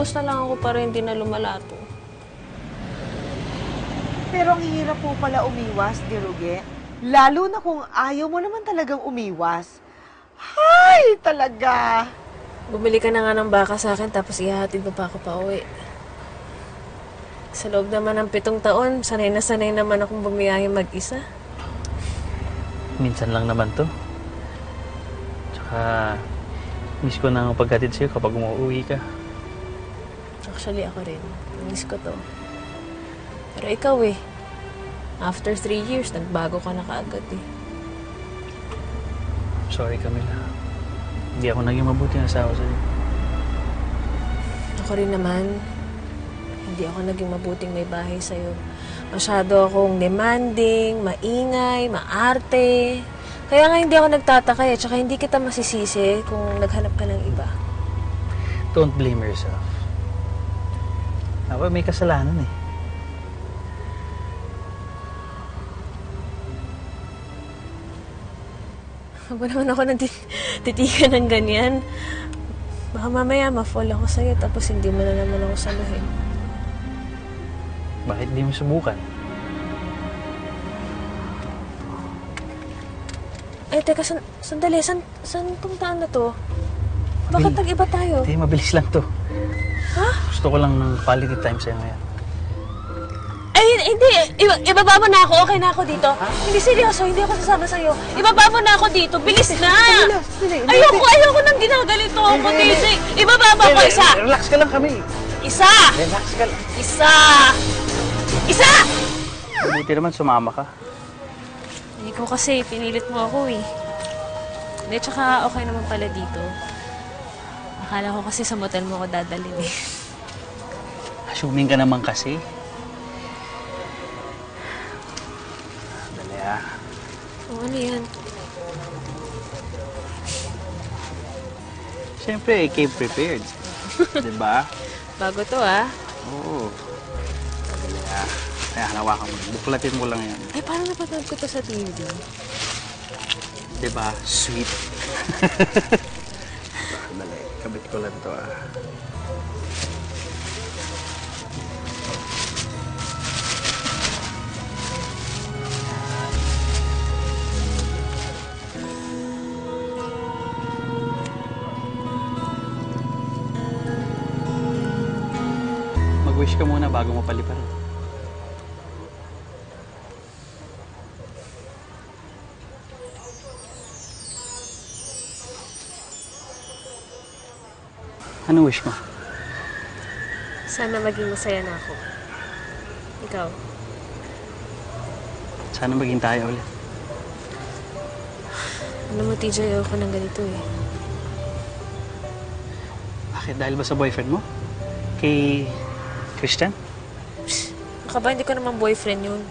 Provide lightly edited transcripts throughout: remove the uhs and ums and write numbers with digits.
Nagtatapos na lang ako pa rin, di na lumalato. Pero ang hirap po pala umiwas, Diruge. Lalo na kung ayaw mo naman talagang umiwas. Hay, talaga! Bumili ka na nga ng baka sa akin, tapos ihahatid mo pa ako pa uwi. Sa loob naman ng 7 taon, sanay naman akong bumiyahe mag-isa. Minsan lang naman to. Tsaka, miss ko na ang paghatid sa'yo kapag umuwi ka. Actually, ako rin. Miss ko to. Pero ikaw after 3 years, nagbago ka na kaagad Sorry, Camila. Hindi ako naging mabuting asawa sa'yo. Ako rin naman. Hindi ako naging mabuting may bahay sa'yo. Masyado akong demanding, maingay, maarte. Kaya nga hindi ako nagtataka tsaka hindi kita masisisi kung naghanap ka ng iba. Don't blame yourself. Ako may kasalanan Huwag naman ako titigan ng ganyan. Baka mamaya ma-fall ako sa'yo tapos hindi mo na naman ako saluhin. Bakit di mo subukan? Ay, teka, sandali. Saan tong daan na to? Bakit nag-iba tayo? Hindi, mabilis lang to. Ha? Gusto ko lang ng quality time sa'yo ngayon. Ay, hindi. Ibaba mo na ako. Okay na ako dito. Ha? Hindi, seryoso. Hindi ako sasama sa'yo. Ibaba mo na ako dito. Bilis na! Ayoko nang ginagalito ako, DJ. Ibaba mo ako isa. Relax ka lang kami. Isa! Relax ka lang. Isa! Buti naman sumama ka. Hindi ko kasi, pinilit mo ako Hindi, tsaka okay naman pala dito. Akala ko kasi sa motel mo ako dadalhin Assuming ka naman kasi. Dali ano yan? Siyempre, came prepared. Diba? Bago to Oo. Dali Kaya hanawakan mo. Buklatin mo lang yan. Ay, parang napanood ko to sa TV. Diba? Sweet. Dali, kabit ko lang to Mag-wish ka muna bago mo paliparan. Ano wish mo? Sana maging masaya na ako. Ikaw? Sana maging tayo ulit. Ano mo, TJ, ayoko ng ganito Bakit? Dahil ba sa boyfriend mo? Kay Christian? Baka ba, hindi ko naman boyfriend yun.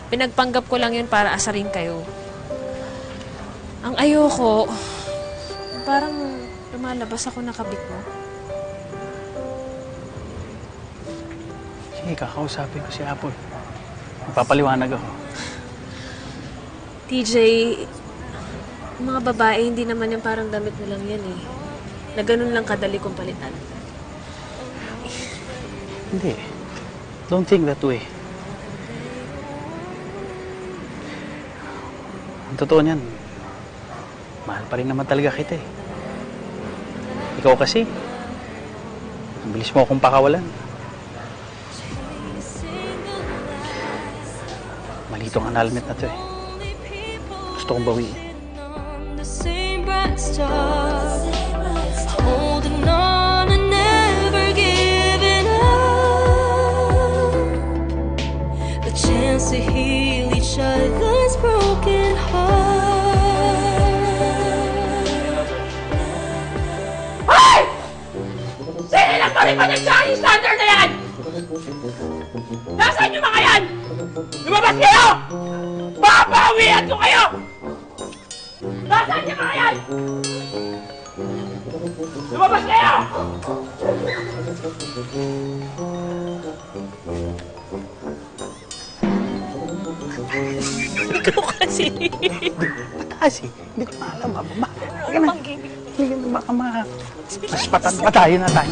Pinagpanggap ko lang yun para asarin kayo. Ang ayoko, parang lumalabas ako nakabit mo. Sige, kakausapin ko si Apple. Magpapaliwanag ako. TJ, mga babae, hindi naman yung parang damit mo lang yan na ganun lang kadali kong palitan. Hindi. Don't think that way. Ang totoo niyan, mahal pa rin naman talaga kita Ikaw kasi, ang bilis mo akong pakawalan. Mali itong annulment na to Gusto kong bawiin. Holding on and never giving up. The chance to heal each other's broken heart. Hoy! Sino nagpalipad ng Chinese standard na yan? Nasaan yung mga yan? Lumabas kayo! Babawian ko kayo! Nasaan yung mga yan? Lumabas kayo! Ikaw kasi. Mataas Hindi ko maalam. Baka baka mas patan pa tayo na tayo.